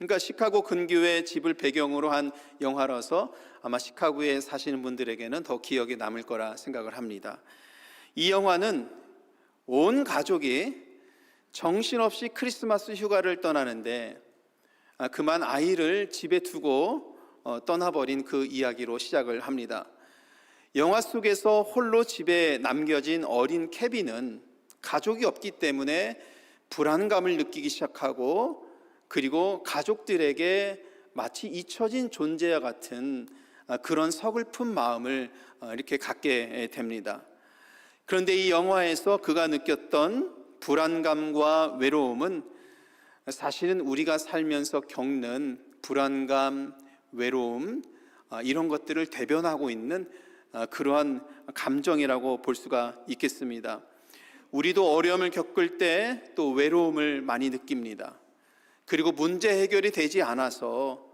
그러니까 시카고 근교의 집을 배경으로 한 영화라서 아마 시카고에 사시는 분들에게는 더 기억에 남을 거라 생각을 합니다. 이 영화는 온 가족이 정신없이 크리스마스 휴가를 떠나는데 그만 아이를 집에 두고 떠나버린 그 이야기로 시작을 합니다. 영화 속에서 홀로 집에 남겨진 어린 케빈은 가족이 없기 때문에 불안감을 느끼기 시작하고, 그리고 가족들에게 마치 잊혀진 존재와 같은 그런 서글픈 마음을 이렇게 갖게 됩니다. 그런데 이 영화에서 그가 느꼈던 불안감과 외로움은 사실은 우리가 살면서 겪는 불안감, 외로움, 이런 것들을 대변하고 있는 그러한 감정이라고 볼 수가 있겠습니다. 우리도 어려움을 겪을 때 또 외로움을 많이 느낍니다. 그리고 문제 해결이 되지 않아서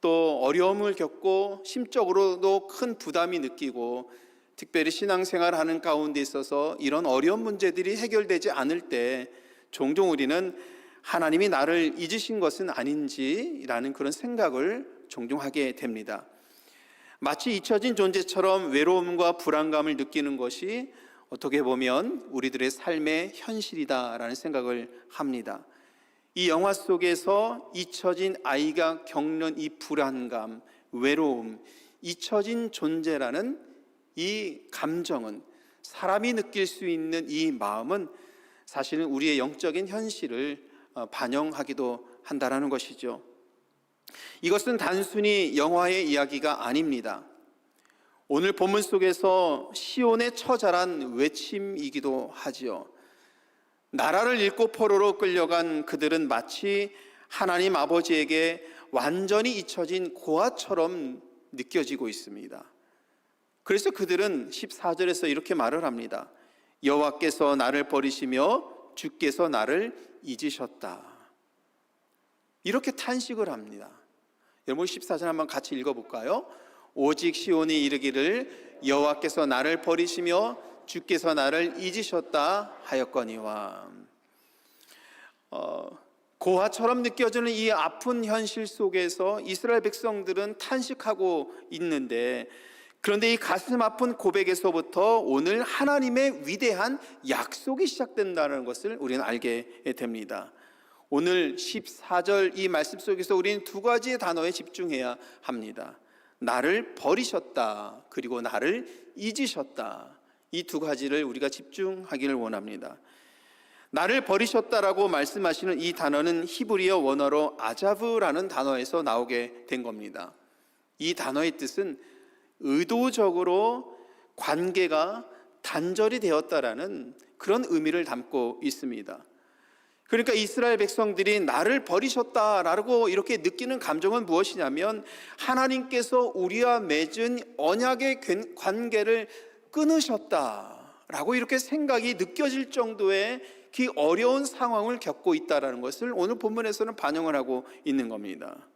또 어려움을 겪고 심적으로도 큰 부담이 느끼고, 특별히 신앙생활 하는 가운데 있어서 이런 어려운 문제들이 해결되지 않을 때 종종 우리는 하나님이 나를 잊으신 것은 아닌지라는 그런 생각을 종종 하게 됩니다. 마치 잊혀진 존재처럼 외로움과 불안감을 느끼는 것이 어떻게 보면 우리들의 삶의 현실이다라는 생각을 합니다. 이 영화 속에서 잊혀진 아이가 겪는 이 불안감, 외로움, 잊혀진 존재라는 이 감정은, 사람이 느낄 수 있는 이 마음은 사실은 우리의 영적인 현실을 반영하기도 한다는 것이죠. 이것은 단순히 영화의 이야기가 아닙니다. 오늘 본문 속에서 시온의 처절한 외침이기도 하지요. 나라를 잃고 포로로 끌려간 그들은 마치 하나님 아버지에게 완전히 잊혀진 고아처럼 느껴지고 있습니다. 그래서 그들은 14절에서 이렇게 말을 합니다. 여호와께서 나를 버리시며 주께서 나를 잊으셨다. 이렇게 탄식을 합니다. 여러분 14절 한번 같이 읽어볼까요? 오직 시온이 이르기를 여호와께서 나를 버리시며 주께서 나를 잊으셨다 하였거니와. 고아처럼 느껴지는 이 아픈 현실 속에서 이스라엘 백성들은 탄식하고 있는데, 그런데 이 가슴 아픈 고백에서부터 오늘 하나님의 위대한 약속이 시작된다는 것을 우리는 알게 됩니다. 오늘 14절 이 말씀 속에서 우리는 두 가지의 단어에 집중해야 합니다. 나를 버리셨다, 그리고 나를 잊으셨다. 이 두 가지를 우리가 집중하기를 원합니다. 나를 버리셨다라고 말씀하시는 이 단어는 히브리어 원어로 아자브라는 단어에서 나오게 된 겁니다. 이 단어의 뜻은 의도적으로 관계가 단절이 되었다라는 그런 의미를 담고 있습니다. 그러니까 이스라엘 백성들이 나를 버리셨다라고 이렇게 느끼는 감정은 무엇이냐면, 하나님께서 우리와 맺은 언약의 관계를 끊으셨다라고 이렇게 생각이 느껴질 정도의 그 어려운 상황을 겪고 있다는 것을 오늘 본문에서는 반영을 하고 있는 겁니다.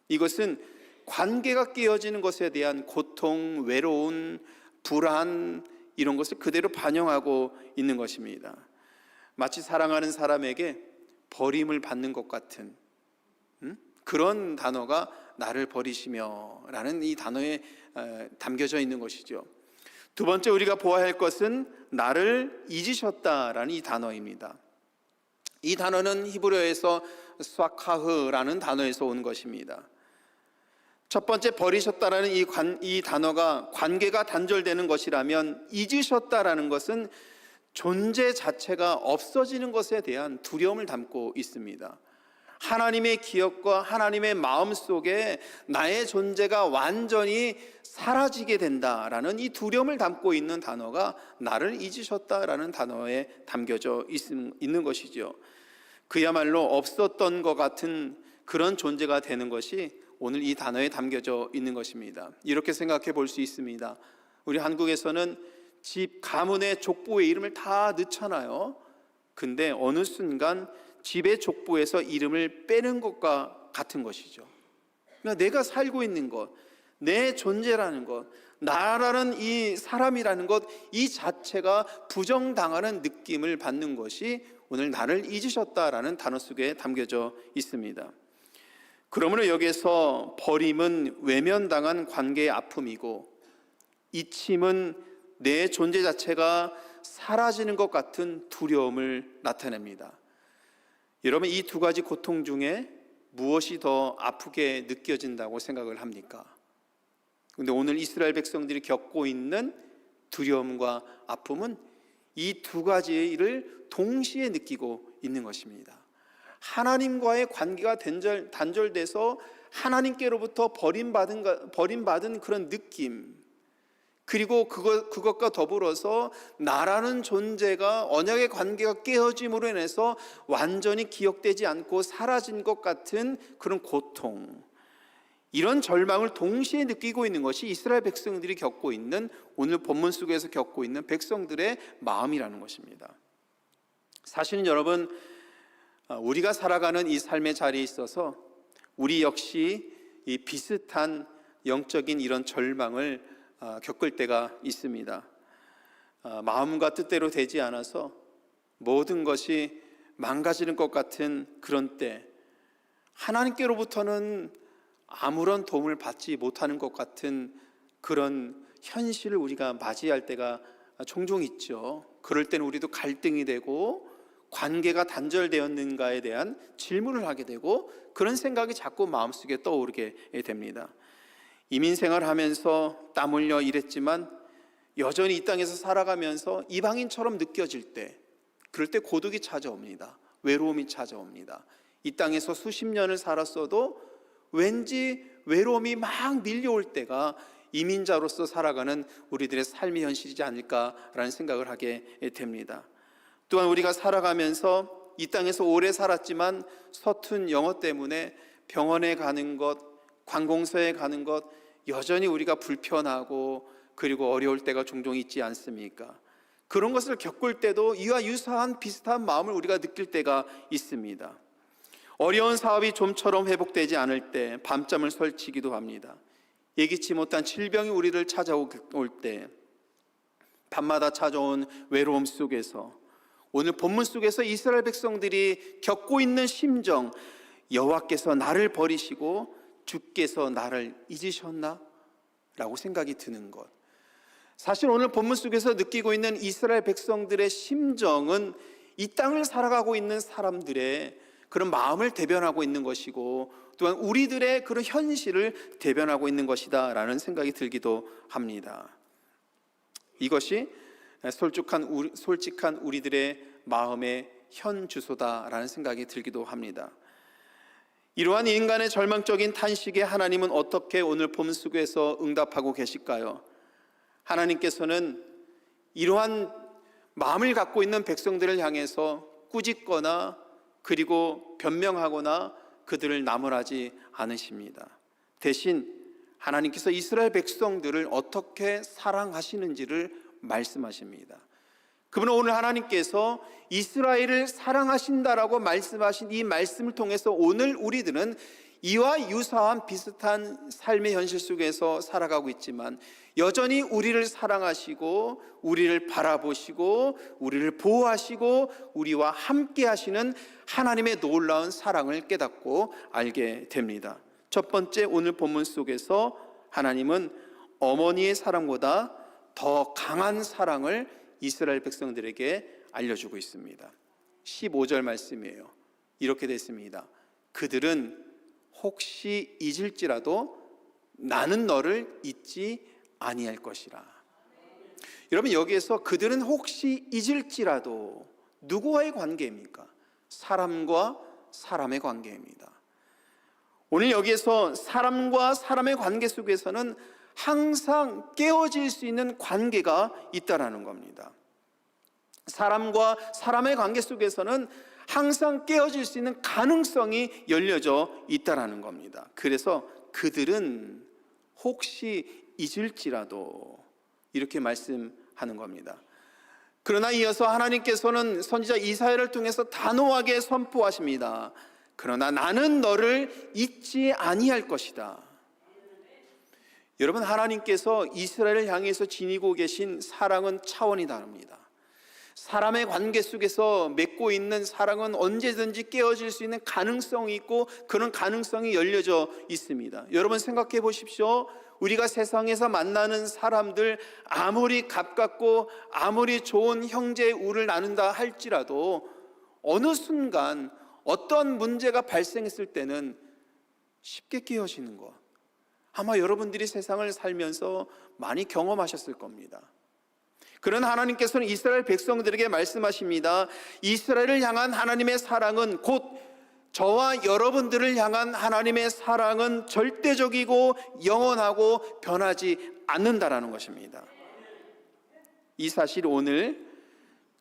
이것은 관계가 깨어지는 것에 대한 고통, 외로움, 불안, 이런 것을 그대로 반영하고 있는 것입니다. 마치 사랑하는 사람에게 버림을 받는 것 같은 그런 단어가 나를 버리시며 라는 이 단어에 담겨져 있는 것이죠. 두 번째 우리가 보아야 할 것은 나를 잊으셨다라는 이 단어입니다. 이 단어는 히브리어에서 스와카흐라는 단어에서 온 것입니다. 첫 번째 버리셨다라는 이 단어가 관계가 단절되는 것이라면, 잊으셨다라는 것은 존재 자체가 없어지는 것에 대한 두려움을 담고 있습니다. 하나님의 기억과 하나님의 마음 속에 나의 존재가 완전히 사라지게 된다라는 이 두려움을 담고 있는 단어가 나를 잊으셨다라는 단어에 담겨져 있는 것이죠. 그야말로 없었던 것 같은 그런 존재가 되는 것이 오늘 이 단어에 담겨져 있는 것입니다. 이렇게 생각해 볼 수 있습니다. 우리 한국에서는 집 가문의 족보의 이름을 다 넣잖아요. 근데 어느 순간 집의 족보에서 이름을 빼는 것과 같은 것이죠. 그러니까 내가 살고 있는 것, 내 존재라는 것, 나라는 이 사람이라는 것, 이 자체가 부정당하는 느낌을 받는 것이 오늘 나를 잊으셨다라는 단어 속에 담겨져 있습니다. 그러므로 여기서 버림은 외면당한 관계의 아픔이고, 잊힘은 내 존재 자체가 사라지는 것 같은 두려움을 나타냅니다. 여러분, 이 두 가지 고통 중에 무엇이 더 아프게 느껴진다고 생각을 합니까? 그런데 오늘 이스라엘 백성들이 겪고 있는 두려움과 아픔은 이 두 가지를 동시에 느끼고 있는 것입니다. 하나님과의 관계가 단절돼서 하나님께로부터 버림받은 그런 느낌, 그리고 그것과 더불어서 나라는 존재가, 언약의 관계가 깨어짐으로 인해서 완전히 기억되지 않고 사라진 것 같은 그런 고통, 이런 절망을 동시에 느끼고 있는 것이 이스라엘 백성들이 겪고 있는, 오늘 본문 속에서 겪고 있는 백성들의 마음이라는 것입니다. 사실은 여러분, 우리가 살아가는 이 삶의 자리에 있어서 우리 역시 이 비슷한 영적인 이런 절망을 겪을 때가 있습니다. 마음과 뜻대로 되지 않아서 모든 것이 망가지는 것 같은 그런 때, 하나님께로부터는 아무런 도움을 받지 못하는 것 같은 그런 현실을 우리가 맞이할 때가 종종 있죠. 그럴 때는 우리도 갈등이 되고 관계가 단절되었는가에 대한 질문을 하게 되고, 그런 생각이 자꾸 마음속에 떠오르게 됩니다. 이민생활을 하면서 땀 흘려 일했지만 여전히 이 땅에서 살아가면서 이방인처럼 느껴질 때, 그럴 때 고독이 찾아옵니다. 외로움이 찾아옵니다. 이 땅에서 수십 년을 살았어도 왠지 외로움이 막 밀려올 때가 이민자로서 살아가는 우리들의 삶의 현실이지 않을까라는 생각을 하게 됩니다. 또한 우리가 살아가면서 이 땅에서 오래 살았지만 서툰 영어 때문에 병원에 가는 것, 관공서에 가는 것, 여전히 우리가 불편하고 그리고 어려울 때가 종종 있지 않습니까? 그런 것을 겪을 때도 이와 유사한 비슷한 마음을 우리가 느낄 때가 있습니다. 어려운 사업이 좀처럼 회복되지 않을 때 밤잠을 설치기도 합니다. 예기치 못한 질병이 우리를 찾아올 때, 밤마다 찾아온 외로움 속에서, 오늘 본문 속에서 이스라엘 백성들이 겪고 있는 심정, 여호와께서 나를 버리시고 주께서 나를 잊으셨나? 라고 생각이 드는 것. 사실 오늘 본문 속에서 느끼고 있는 이스라엘 백성들의 심정은 이 땅을 살아가고 있는 사람들의 그런 마음을 대변하고 있는 것이고, 또한 우리들의 그런 현실을 대변하고 있는 것이다 라는 생각이 들기도 합니다. 이것이 솔직한 우리들의 마음의 현 주소다라는 생각이 들기도 합니다. 이러한 인간의 절망적인 탄식에 하나님은 어떻게 오늘 본문 속에서 응답하고 계실까요? 하나님께서는 이러한 마음을 갖고 있는 백성들을 향해서 꾸짖거나 그리고 변명하거나 그들을 나무라지 않으십니다. 대신 하나님께서 이스라엘 백성들을 어떻게 사랑하시는지를 말씀하십니다. 그분은 오늘 하나님께서 이스라엘을 사랑하신다라고 말씀하신 이 말씀을 통해서 오늘 우리들은 이와 유사한 비슷한 삶의 현실 속에서 살아가고 있지만 여전히 우리를 사랑하시고 우리를 바라보시고 우리를 보호하시고 우리와 함께 하시는 하나님의 놀라운 사랑을 깨닫고 알게 됩니다. 첫 번째, 오늘 본문 속에서 하나님은 어머니의 사랑보다 더 강한 사랑을 이스라엘 백성들에게 알려주고 있습니다. 15절 말씀이에요. 이렇게 됐습니다. 그들은 혹시 잊을지라도 나는 너를 잊지 아니할 것이라. 여러분, 여기에서 그들은 혹시 잊을지라도 누구와의 관계입니까? 사람과 사람의 관계입니다. 오늘 여기에서 사람과 사람의 관계 속에서는 항상 깨어질 수 있는 관계가 있다라는 겁니다. 사람과 사람의 관계 속에서는 항상 깨어질 수 있는 가능성이 열려져 있다라는 겁니다. 그래서 그들은 혹시 잊을지라도 이렇게 말씀하는 겁니다. 그러나 이어서 하나님께서는 선지자 이사야를 통해서 단호하게 선포하십니다. 그러나 나는 너를 잊지 아니할 것이다. 여러분, 하나님께서 이스라엘을 향해서 지니고 계신 사랑은 차원이 다릅니다. 사람의 관계 속에서 맺고 있는 사랑은 언제든지 깨어질 수 있는 가능성이 있고 그런 가능성이 열려져 있습니다. 여러분 생각해 보십시오. 우리가 세상에서 만나는 사람들 아무리 가깝고 아무리 좋은 형제의 우를 나눈다 할지라도 어느 순간 어떤 문제가 발생했을 때는 쉽게 깨어지는 것, 아마 여러분들이 세상을 살면서 많이 경험하셨을 겁니다. 그런 하나님께서는 이스라엘 백성들에게 말씀하십니다. 이스라엘을 향한 하나님의 사랑은 곧 저와 여러분들을 향한 하나님의 사랑은 절대적이고 영원하고 변하지 않는다라는 것입니다. 이 사실 오늘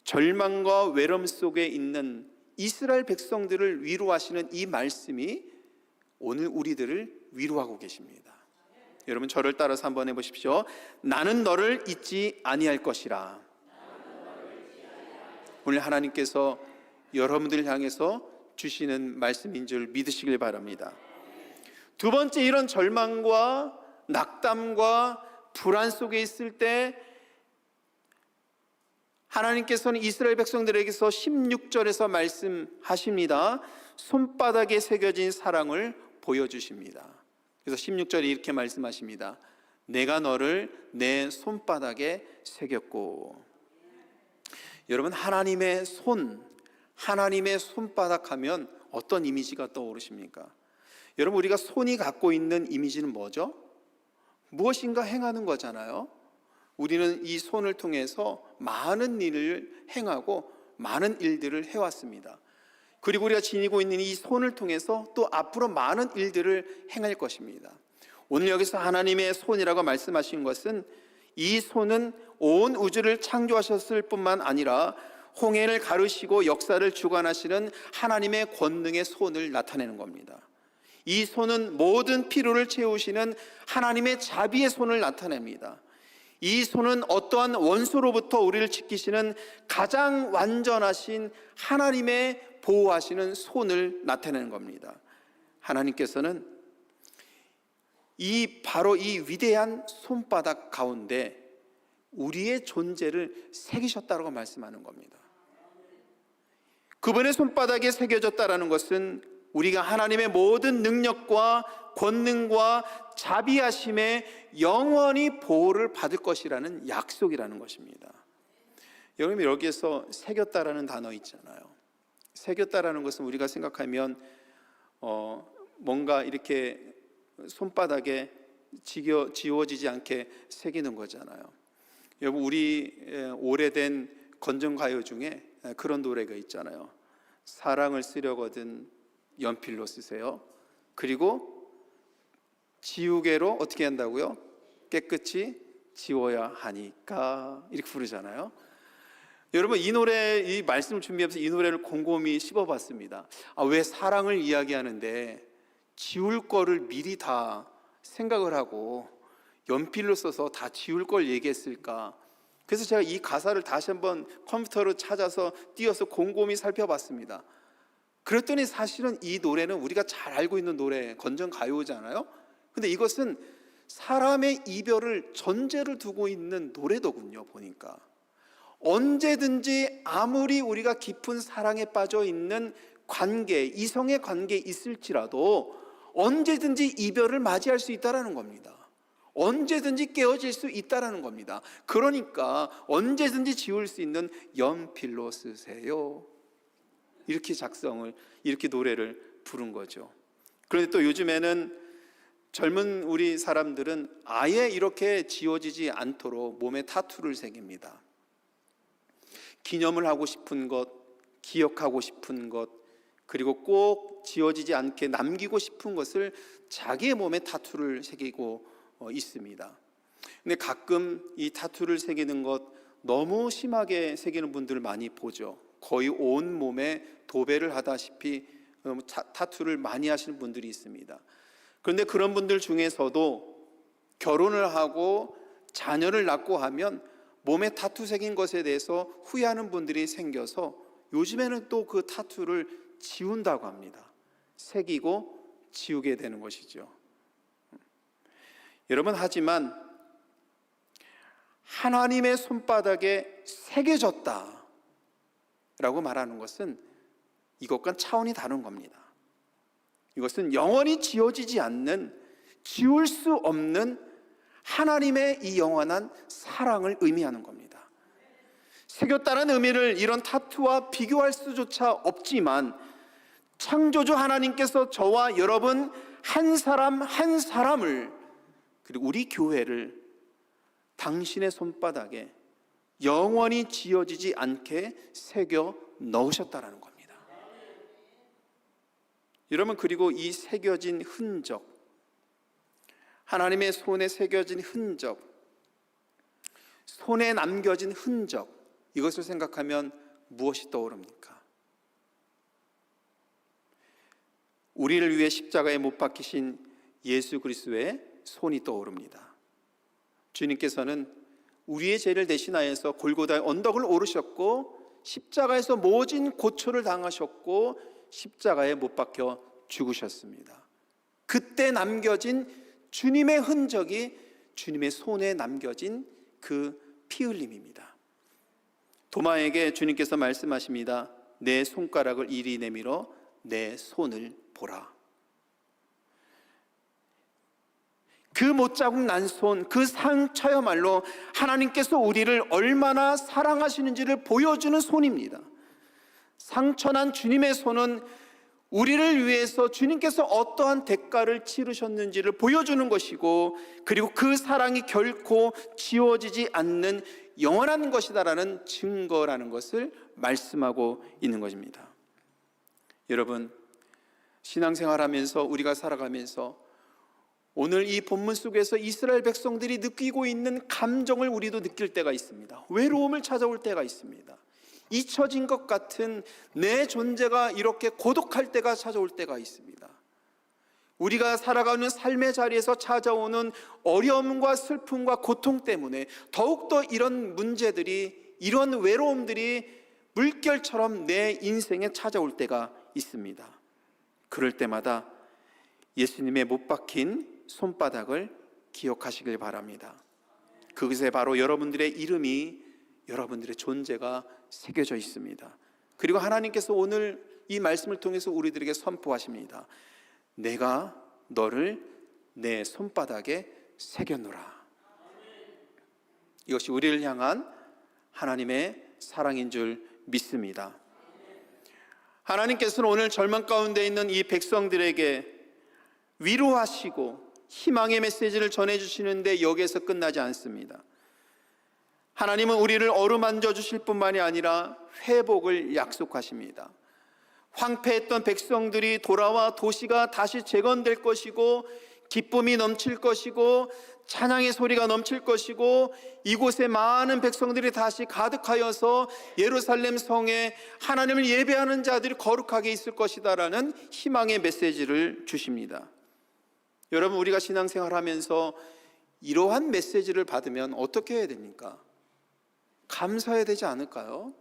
절망과 외로움 속에 있는 이스라엘 백성들을 위로하시는 이 말씀이 오늘 우리들을 위로하고 계십니다. 여러분 저를 따라서 한번 해보십시오. 나는 너를 잊지 아니할 것이라. 오늘 하나님께서 여러분들을 향해서 주시는 말씀인 줄 믿으시길 바랍니다. 두 번째, 이런 절망과 낙담과 불안 속에 있을 때 하나님께서는 이스라엘 백성들에게서 16절에서 말씀하십니다. 손바닥에 새겨진 사랑을 보여주십니다. 그래서 16절에 이렇게 말씀하십니다. 내가 너를 내 손바닥에 새겼고. 여러분 하나님의 손바닥 하면 어떤 이미지가 떠오르십니까? 여러분 우리가 손이 갖고 있는 이미지는 뭐죠? 무엇인가 행하는 거잖아요. 우리는 이 손을 통해서 많은 일을 행하고 많은 일들을 해왔습니다. 그리고 우리가 지니고 있는 이 손을 통해서 또 앞으로 많은 일들을 행할 것입니다. 오늘 여기서 하나님의 손이라고 말씀하신 것은 이 손은 온 우주를 창조하셨을 뿐만 아니라 홍해를 가르시고 역사를 주관하시는 하나님의 권능의 손을 나타내는 겁니다. 이 손은 모든 필요를 채우시는 하나님의 자비의 손을 나타냅니다. 이 손은 어떠한 원수로부터 우리를 지키시는 가장 완전하신 하나님의 보호하시는 손을 나타내는 겁니다. 하나님께서는 바로 이 위대한 손바닥 가운데 우리의 존재를 새기셨다고 말씀하는 겁니다. 그분의 손바닥에 새겨졌다는 것은 우리가 하나님의 모든 능력과 권능과 자비하심에 영원히 보호를 받을 것이라는 약속이라는 것입니다. 여러분 여기에서 새겼다라는 단어 있잖아요. 새겼다라는 것은 우리가 생각하면 뭔가 이렇게 손바닥에 지워지지 않게 새기는 거잖아요. 여러분 우리 오래된 건전가요 중에 그런 노래가 있잖아요. 사랑을 쓰려거든 연필로 쓰세요. 그리고 지우개로 어떻게 한다고요? 깨끗이 지워야 하니까 이렇게 부르잖아요. 여러분 이 말씀을 준비하면서 이 노래를 곰곰이 씹어봤습니다. 왜 사랑을 이야기하는데 지울 거를 미리 다 생각을 하고 연필로 써서 다 지울 걸 얘기했을까? 그래서 제가 이 가사를 다시 한번 컴퓨터로 찾아서 띄어서 곰곰이 살펴봤습니다. 그랬더니 사실은 이 노래는 우리가 잘 알고 있는 노래, 건전가요잖아요. 근데 이것은 사람의 이별을 전제를 두고 있는 노래더군요. 보니까 언제든지 아무리 우리가 깊은 사랑에 빠져 있는 관계, 이성의 관계에 있을지라도 언제든지 이별을 맞이할 수 있다는 겁니다. 언제든지 깨어질 수 있다는 겁니다. 그러니까 언제든지 지울 수 있는 연필로 쓰세요. 이렇게 노래를 부른 거죠. 그런데 또 요즘에는 젊은 우리 사람들은 아예 이렇게 지워지지 않도록 몸에 타투를 새깁니다. 기념을 하고 싶은 것, 기억하고 싶은 것, 그리고 꼭 지워지지 않게 남기고 싶은 것을 자기의 몸에 타투를 새기고 있습니다. 근데 가끔 이 타투를 새기는 것 너무 심하게 새기는 분들을 많이 보죠. 거의 온 몸에 도배를 하다시피 타투를 많이 하시는 분들이 있습니다. 그런데 그런 분들 중에서도 결혼을 하고 자녀를 낳고 하면 몸에 타투 새긴 것에 대해서 후회하는 분들이 생겨서 요즘에는 또 그 타투를 지운다고 합니다. 새기고 지우게 되는 것이죠. 여러분 하지만 하나님의 손바닥에 새겨졌다. 라고 말하는 것은 이것과는 차원이 다른 겁니다. 이것은 영원히 지워지지 않는, 지울 수 없는 하나님의 이 영원한 사랑을 의미하는 겁니다. 새겼다는 의미를 이런 타투와 비교할 수조차 없지만, 창조주 하나님께서 저와 여러분 한 사람 한 사람을, 그리고 우리 교회를 당신의 손바닥에 영원히 지워지지 않게 새겨 넣으셨다라는 겁니다. 여러분, 그리고 이 새겨진 흔적, 하나님의 손에 새겨진 흔적, 손에 남겨진 흔적, 이것을 생각하면 무엇이 떠오릅니까? 우리를 위해 십자가에 못 박히신 예수 그리스도의 손이 떠오릅니다. 주님께서는 우리의 죄를 대신하여서 골고다의 언덕을 오르셨고 십자가에서 모진 고초를 당하셨고 십자가에 못 박혀 죽으셨습니다. 그때 남겨진 주님의 흔적이 주님의 손에 남겨진 그 피 흘림입니다. 도마에게 주님께서 말씀하십니다. 내 손가락을 이리 내밀어 내 손을 보라. 그 못자국 난 손, 그 상처야말로 하나님께서 우리를 얼마나 사랑하시는지를 보여주는 손입니다. 상처난 주님의 손은 우리를 위해서 주님께서 어떠한 대가를 치르셨는지를 보여주는 것이고, 그리고 그 사랑이 결코 지워지지 않는 영원한 것이다라는 증거라는 것을 말씀하고 있는 것입니다. 여러분, 신앙생활하면서 우리가 살아가면서 오늘 이 본문 속에서 이스라엘 백성들이 느끼고 있는 감정을 우리도 느낄 때가 있습니다. 외로움을 찾아올 때가 있습니다. 잊혀진 것 같은 내 존재가 이렇게 고독할 때가 찾아올 때가 있습니다. 우리가 살아가는 삶의 자리에서 찾아오는 어려움과 슬픔과 고통 때문에 더욱더 이런 문제들이, 이런 외로움들이 물결처럼 내 인생에 찾아올 때가 있습니다. 그럴 때마다 예수님의 못 박힌 손바닥을 기억하시길 바랍니다. 그것에 바로 여러분들의 이름이, 여러분들의 존재가 새겨져 있습니다. 그리고 하나님께서 오늘 이 말씀을 통해서 우리들에게 선포하십니다. 내가 너를 내 손바닥에 새겨놓으라. 이것이 우리를 향한 하나님의 사랑인 줄 믿습니다. 하나님께서는 오늘 절망 가운데 있는 이 백성들에게 위로하시고 희망의 메시지를 전해주시는데 여기에서 끝나지 않습니다. 하나님은 우리를 어루만져 주실 뿐만이 아니라 회복을 약속하십니다. 황폐했던 백성들이 돌아와 도시가 다시 재건될 것이고, 기쁨이 넘칠 것이고, 찬양의 소리가 넘칠 것이고, 이곳에 많은 백성들이 다시 가득하여서 예루살렘 성에 하나님을 예배하는 자들이 거룩하게 있을 것이다라는 희망의 메시지를 주십니다. 여러분, 우리가 신앙생활하면서 이러한 메시지를 받으면 어떻게 해야 됩니까? 감사해야 되지 않을까요?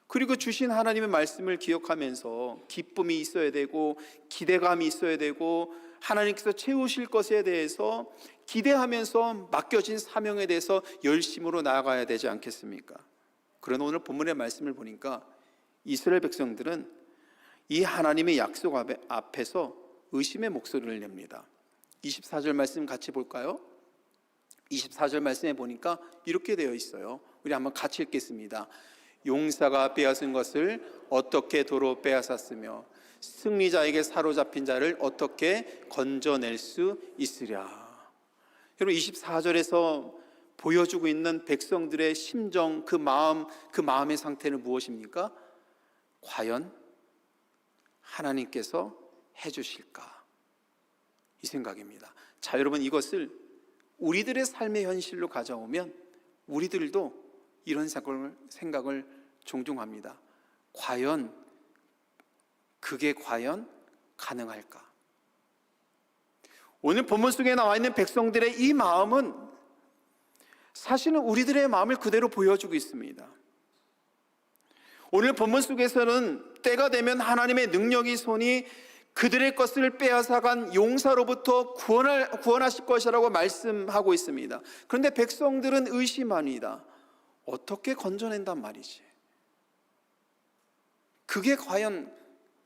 그리고 주신 하나님의 말씀을 기억하면서 기쁨이 있어야 되고, 기대감이 있어야 되고, 하나님께서 채우실 것에 대해서 기대하면서 맡겨진 사명에 대해서 열심으로 나아가야 되지 않겠습니까? 그런데 오늘 본문의 말씀을 보니까 이스라엘 백성들은 이 하나님의 약속 앞에서 의심의 목소리를 냅니다. 24절 말씀 같이 볼까요? 24절 말씀에 보니까 이렇게 되어 있어요. 우리 한번 같이 읽겠습니다. 용사가 빼앗은 것을 어떻게 도로 빼앗았으며 승리자에게 사로잡힌 자를 어떻게 건져낼 수 있으랴. 여러분, 24절에서 보여주고 있는 백성들의 심정, 그 마음의 상태는 무엇입니까? 과연 하나님께서 해주실까? 이 생각입니다. 자, 여러분, 이것을 우리들의 삶의 현실로 가져오면 우리들도 이런 생각을 종종 합니다. 과연 그게 과연 가능할까? 오늘 본문 속에 나와 있는 백성들의 이 마음은 사실은 우리들의 마음을 그대로 보여주고 있습니다. 오늘 본문 속에서는 때가 되면 하나님의 능력의 손이 그들의 것을 빼앗아간 용사로부터 구원하실 것이라고 말씀하고 있습니다. 그런데 백성들은 의심합니다. 어떻게 건져낸단 말이지? 그게 과연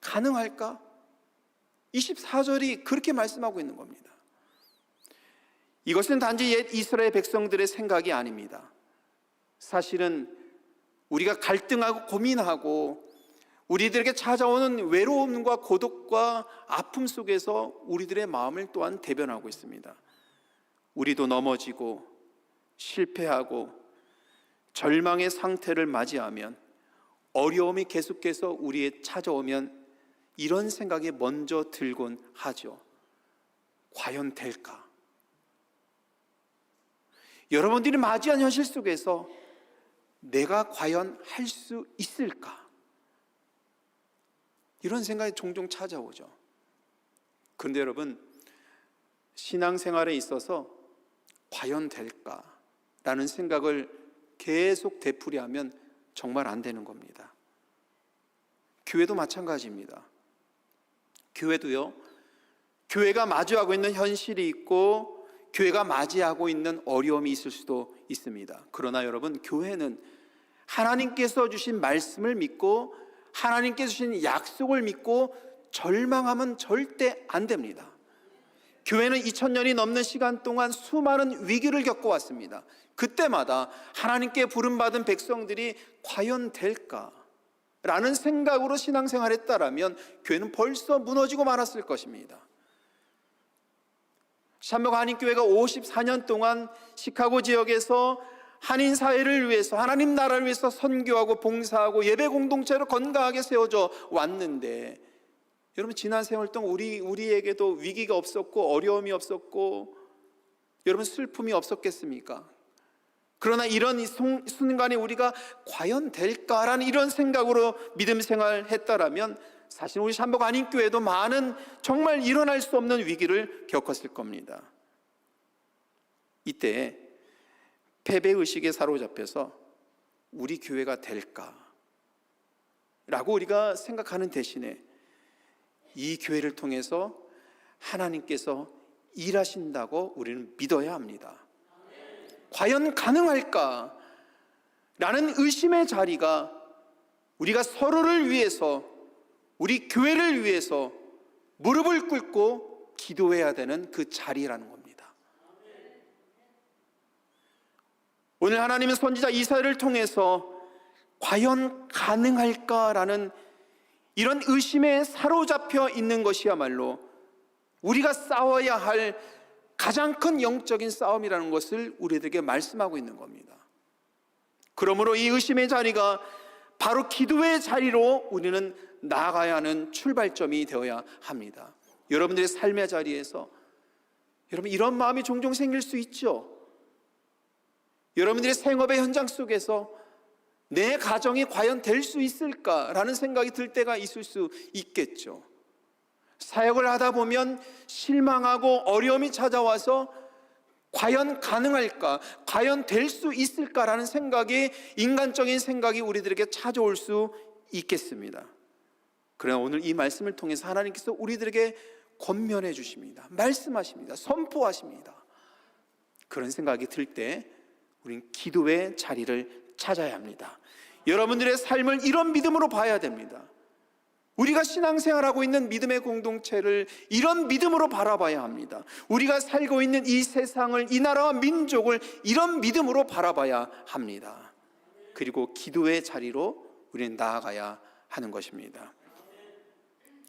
가능할까? 24절이 그렇게 말씀하고 있는 겁니다. 이것은 단지 옛 이스라엘 백성들의 생각이 아닙니다. 사실은 우리가 갈등하고 고민하고 우리들에게 찾아오는 외로움과 고독과 아픔 속에서 우리들의 마음을 또한 대변하고 있습니다. 우리도 넘어지고 실패하고 절망의 상태를 맞이하면, 어려움이 계속해서 우리에 찾아오면 이런 생각이 먼저 들곤 하죠. 과연 될까? 여러분들이 맞이한 현실 속에서 내가 과연 할 수 있을까? 이런 생각이 종종 찾아오죠. 그런데 여러분, 신앙생활에 있어서 과연 될까라는 생각을 계속 되풀이하면 정말 안 되는 겁니다. 교회도 마찬가지입니다. 교회도요, 교회가 마주하고 있는 현실이 있고 교회가 맞이하고 있는 어려움이 있을 수도 있습니다. 그러나 여러분, 교회는 하나님께서 주신 말씀을 믿고 하나님께서 주신 약속을 믿고 절망하면 절대 안 됩니다. 교회는 2000년이 넘는 시간 동안 수많은 위기를 겪어왔습니다. 그때마다 하나님께 부름받은 백성들이 과연 될까? 라는 생각으로 신앙생활했다라면 교회는 벌써 무너지고 말았을 것입니다. 샴벽 한인교회가 54년 동안 시카고 지역에서 한인 사회를 위해서, 하나님 나라를 위해서 선교하고 봉사하고 예배 공동체로 건강하게 세워져 왔는데, 여러분, 지난 세월 동안 우리에게도 위기가 없었고 어려움이 없었고 여러분 슬픔이 없었겠습니까? 그러나 이런 순간에 우리가 과연 될까라는 이런 생각으로 믿음 생활했다라면 사실 우리 샴벽 한인교회도 많은 정말 일어날 수 없는 위기를 겪었을 겁니다. 이때 패배의식에 사로잡혀서 우리 교회가 될까? 라고 우리가 생각하는 대신에 이 교회를 통해서 하나님께서 일하신다고 우리는 믿어야 합니다. 과연 가능할까? 라는 의심의 자리가 우리가 서로를 위해서, 우리 교회를 위해서 무릎을 꿇고 기도해야 되는 그 자리라는 겁니다. 오늘 하나님은 선지자 이사야를 통해서 과연 가능할까라는 이런 의심에 사로잡혀 있는 것이야말로 우리가 싸워야 할 가장 큰 영적인 싸움이라는 것을 우리에게 말씀하고 있는 겁니다. 그러므로 이 의심의 자리가 바로 기도의 자리로 우리는 나아가야 하는 출발점이 되어야 합니다. 여러분들의 삶의 자리에서 여러분 이런 마음이 종종 생길 수 있죠. 여러분들의 생업의 현장 속에서 내 가정이 과연 될 수 있을까라는 생각이 들 때가 있을 수 있겠죠. 사역을 하다 보면 실망하고 어려움이 찾아와서 과연 가능할까? 과연 될 수 있을까라는 생각이, 인간적인 생각이 우리들에게 찾아올 수 있겠습니다. 그러나 오늘 이 말씀을 통해서 하나님께서 우리들에게 권면해 주십니다. 말씀하십니다. 선포하십니다. 그런 생각이 들 때 우리는 기도의 자리를 찾아야 합니다. 여러분들의 삶을 이런 믿음으로 봐야 됩니다. 우리가 신앙생활하고 있는 믿음의 공동체를 이런 믿음으로 바라봐야 합니다. 우리가 살고 있는 이 세상을, 이 나라와 민족을 이런 믿음으로 바라봐야 합니다. 그리고 기도의 자리로 우리는 나아가야 하는 것입니다.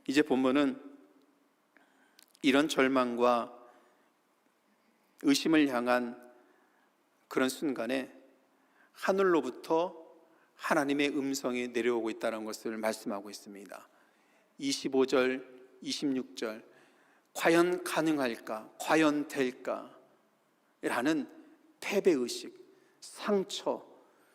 이제 본문은 이런 절망과 의심을 향한 그런 순간에 하늘로부터 하나님의 음성이 내려오고 있다는 것을 말씀하고 있습니다. 25절, 26절, 과연 가능할까? 과연 될까? 라는 패배의식, 상처,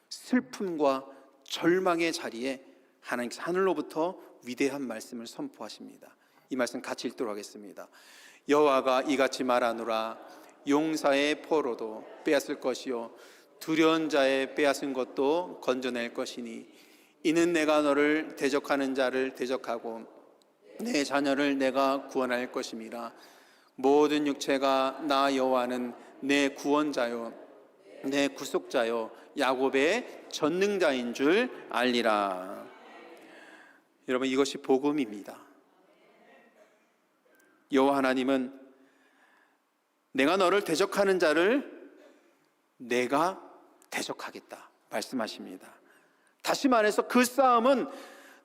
슬픔과 절망의 자리에 하나님께서 하늘로부터 위대한 말씀을 선포하십니다. 이 말씀 같이 읽도록 하겠습니다. 여호와가 이같이 말하노라. 용사의 포로도 빼앗을 것이요 두려운 자의 빼앗은 것도 건져낼 것이니 이는 내가 너를 대적하는 자를 대적하고 내 자녀를 내가 구원할 것임이라. 모든 육체가 나 여호와는 내 구원자요 내 구속자요 야곱의 전능자인 줄 알리라. 여러분, 이것이 복음입니다. 여호와 하나님은 내가 너를 대적하는 자를 내가 대적하겠다 말씀하십니다. 다시 말해서 그 싸움은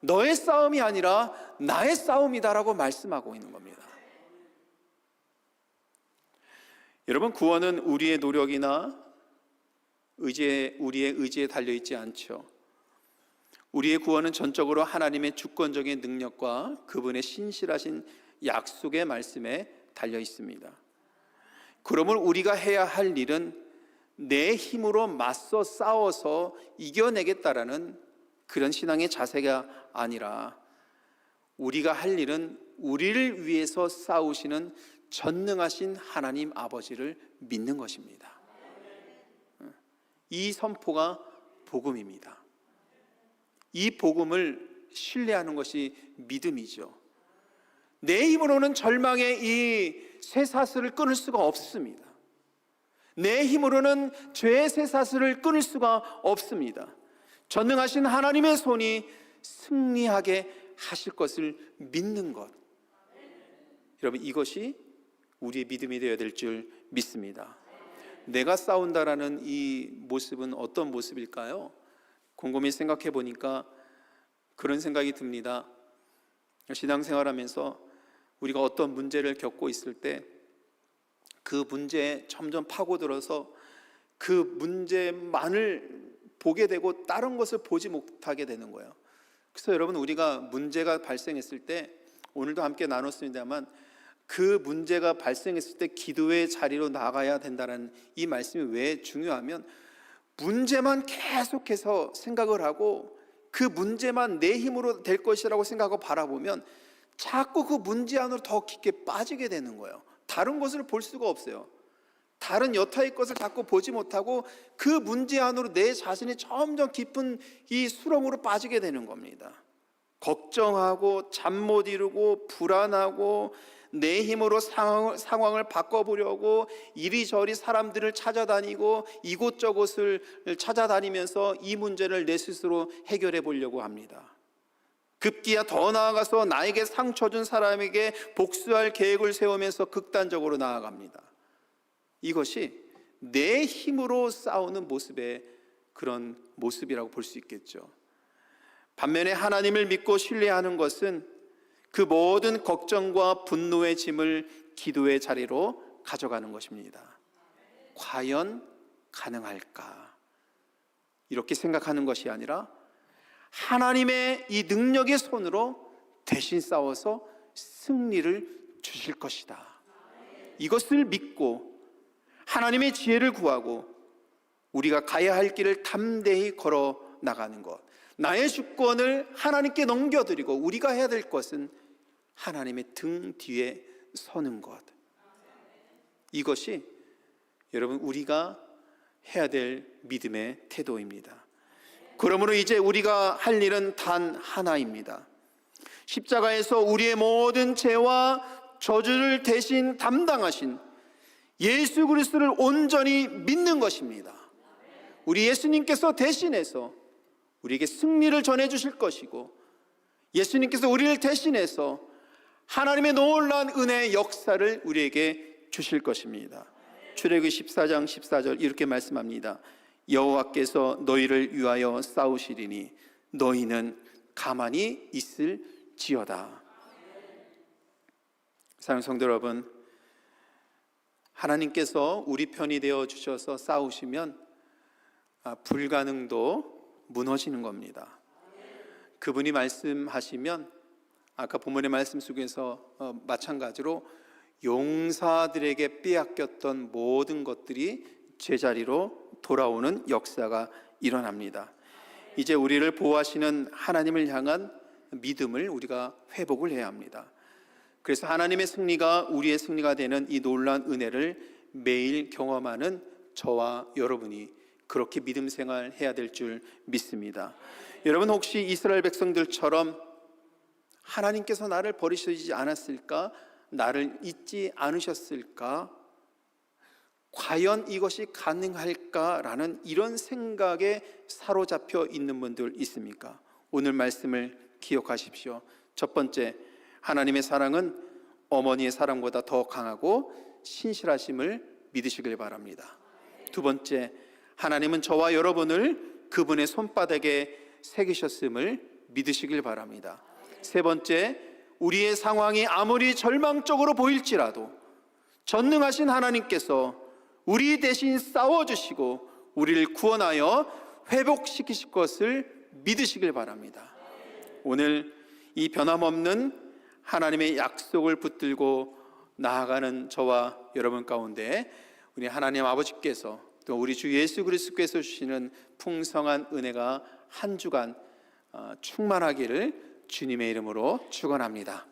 너의 싸움이 아니라 나의 싸움이다라고 말씀하고 있는 겁니다. 여러분, 구원은 우리의 노력이나 우리의 의지에 달려있지 않죠. 우리의 구원은 전적으로 하나님의 주권적인 능력과 그분의 신실하신 약속의 말씀에 달려 있습니다. 그러므로 우리가 해야 할 일은 내 힘으로 맞서 싸워서 이겨내겠다라는 그런 신앙의 자세가 아니라 우리가 할 일은 우리를 위해서 싸우시는 전능하신 하나님 아버지를 믿는 것입니다. 이 선포가 복음입니다. 이 복음을 신뢰하는 것이 믿음이죠. 내 힘으로는 절망의 이 쇠사슬을 끊을 수가 없습니다. 내 힘으로는 죄의 쇠사슬을 끊을 수가 없습니다. 전능하신 하나님의 손이 승리하게 하실 것을 믿는 것, 여러분, 이것이 우리의 믿음이 되어야 될 줄 믿습니다. 내가 싸운다라는 이 모습은 어떤 모습일까요? 곰곰이 생각해 보니까 그런 생각이 듭니다. 신앙생활하면서 우리가 어떤 문제를 겪고 있을 때 그 문제에 점점 파고들어서 그 문제만을 보게 되고 다른 것을 보지 못하게 되는 거예요. 그래서 여러분, 우리가 문제가 발생했을 때, 오늘도 함께 나눴습니다만, 그 문제가 발생했을 때 기도의 자리로 나가야 된다는 이 말씀이 왜 중요하면, 문제만 계속해서 생각을 하고 그 문제만 내 힘으로 될 것이라고 생각하고 바라보면 자꾸 그 문제 안으로 더 깊게 빠지게 되는 거예요. 다른 것을 볼 수가 없어요. 다른 여타의 것을 자꾸 보지 못하고 그 문제 안으로 내 자신이 점점 깊은 이 수렁으로 빠지게 되는 겁니다. 걱정하고 잠 못 이루고 불안하고 내 힘으로 상황을 바꿔보려고 이리저리 사람들을 찾아다니고 이곳저곳을 찾아다니면서 이 문제를 내 스스로 해결해 보려고 합니다. 급기야 더 나아가서 나에게 상처 준 사람에게 복수할 계획을 세우면서 극단적으로 나아갑니다. 이것이 내 힘으로 싸우는 모습의 그런 모습이라고 볼 수 있겠죠. 반면에 하나님을 믿고 신뢰하는 것은 그 모든 걱정과 분노의 짐을 기도의 자리로 가져가는 것입니다. 과연 가능할까? 이렇게 생각하는 것이 아니라 하나님의 이 능력의 손으로 대신 싸워서 승리를 주실 것이다. 이것을 믿고 하나님의 지혜를 구하고 우리가 가야 할 길을 담대히 걸어 나가는 것, 나의 주권을 하나님께 넘겨드리고 우리가 해야 될 것은 하나님의 등 뒤에 서는 것, 이것이 여러분 우리가 해야 될 믿음의 태도입니다. 그러므로 이제 우리가 할 일은 단 하나입니다. 십자가에서 우리의 모든 죄와 저주를 대신 담당하신 예수 그리스도를 온전히 믿는 것입니다. 우리 예수님께서 대신해서 우리에게 승리를 전해주실 것이고, 예수님께서 우리를 대신해서 하나님의 놀라운 은혜의 역사를 우리에게 주실 것입니다. 출애굽기 14장 14절 이렇게 말씀합니다. 여호와께서 너희를 위하여 싸우시리니 너희는 가만히 있을지어다. 사랑하는 성도 여러분, 하나님께서 우리 편이 되어 주셔서 싸우시면 불가능도 무너지는 겁니다. 그분이 말씀하시면 아까 본문의 말씀 속에서 마찬가지로 용사들에게 빼앗겼던 모든 것들이 제자리로 돌아오는 역사가 일어납니다. 이제 우리를 보호하시는 하나님을 향한 믿음을 우리가 회복을 해야 합니다. 그래서 하나님의 승리가 우리의 승리가 되는 이 놀라운 은혜를 매일 경험하는 저와 여러분이 그렇게 믿음 생활 해야 될 줄 믿습니다. 여러분, 혹시 이스라엘 백성들처럼 하나님께서 나를 버리시지 않았을까? 나를 잊지 않으셨을까? 과연 이것이 가능할까라는 이런 생각에 사로잡혀 있는 분들 있습니까? 오늘 말씀을 기억하십시오. 첫 번째, 하나님의 사랑은 어머니의 사랑보다 더 강하고 신실하심을 믿으시길 바랍니다. 두 번째, 하나님은 저와 여러분을 그분의 손바닥에 새기셨음을 믿으시길 바랍니다. 세 번째, 우리의 상황이 아무리 절망적으로 보일지라도 전능하신 하나님께서 우리 대신 싸워주시고 우리를 구원하여 회복시키실 것을 믿으시길 바랍니다. 오늘 이 변함없는 하나님의 약속을 붙들고 나아가는 저와 여러분 가운데 우리 하나님 아버지께서 또 우리 주 예수 그리스도께서 주시는 풍성한 은혜가 한 주간 충만하기를 주님의 이름으로 축원합니다.